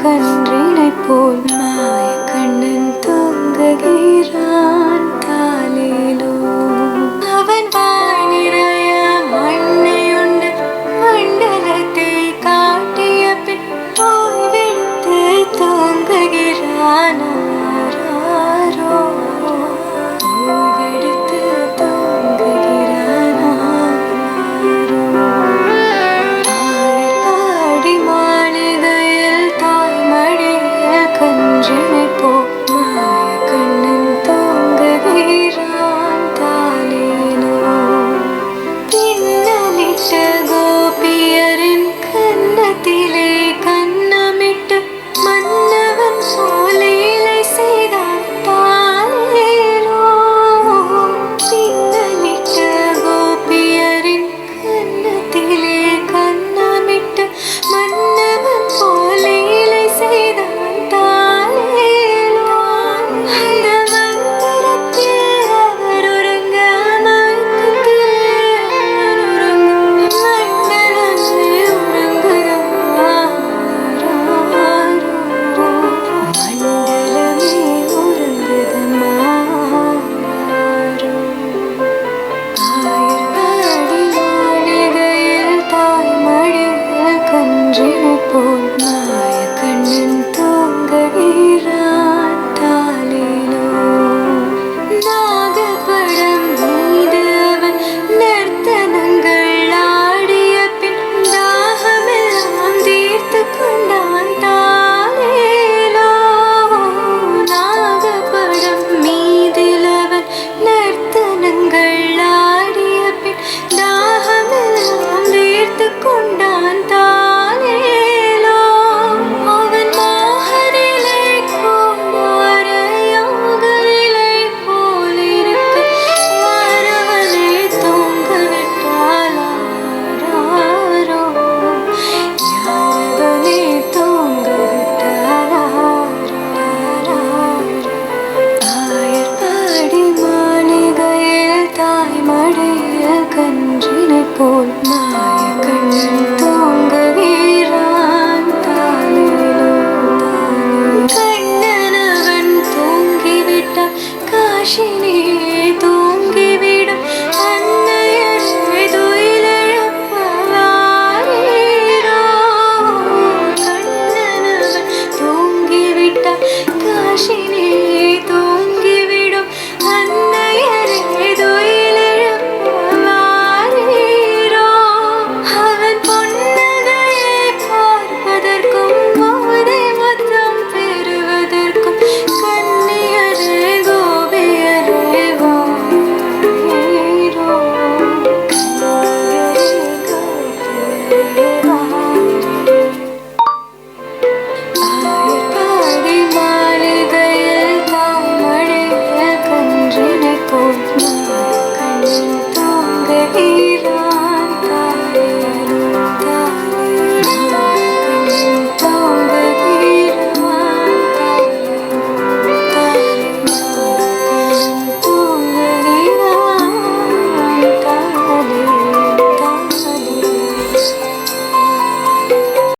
கன்றினை போல் மாய கண்ணன் தூங்குகிறான் தாலேலோ. அவன் வாய் நிறைய மண்ணையுண்டு மண்டலத்தை காட்டிய பின் ஓய்வெடுத்து தூங்குகிறான் ஆராரோ. ஓய்வெடுத்து தூங்குகிறான் ஆராரோ. ஆயர்பாடி மாளிகையில் தாய்மடியில் கன்றினை போல் மாய கண்ணன் தூங்குகிறான் தாலேலோ. பின்னலிட்ட கோபியரின் கன்னத்திலே கன்னமிட்டு மன்னவன் சோலையிலை செய்தான் தாலேலோ. பின்னலிட்ட கோபியரின் கன்னத்திலே கன்னமிட்டு மன்னவன் சோலையிலை செய்தான் தாலேலோ. அந்த மந்திரத்தில் அவர் உறங்க மயக்கத்தில் அவர் உறங்கும் மண்டலமே உறங்குதம்மா ஆராரோ. மண்டலமே உறங்குதம்மா ஆராரோ. ஆயர்பாடி மாளிகையில் தாய்மடியில் கன்றினை போல் மாய கண்ணன் தூங்குகிறான் தாலேலோ. நாகப்படம் மீது அவன் நர்த்தனங்கள் ஆடிய பின் தாகமெல்லாம் தீர்த்து கொண்டான் தாலேலோ. நாகப்படம் மீதில் அவன் நர்த்தனங்கள் ஆடிய பின் தாகமெல்லாம் தீர்த்து கொண்டான் தாலேலோ. அவன் மோகனிலை கோடார யோகனிலை போலிருக்க வரவனை தூங்க விட்டாள் ஆராரோ. யாரவனை தூங்க விட்டாள் ஆராரோ. ஆயர்பாடி மாளிகையில் தாய்மடியில் கன்றினை போல் மாய கண்ணன் தூங்குகிறான்.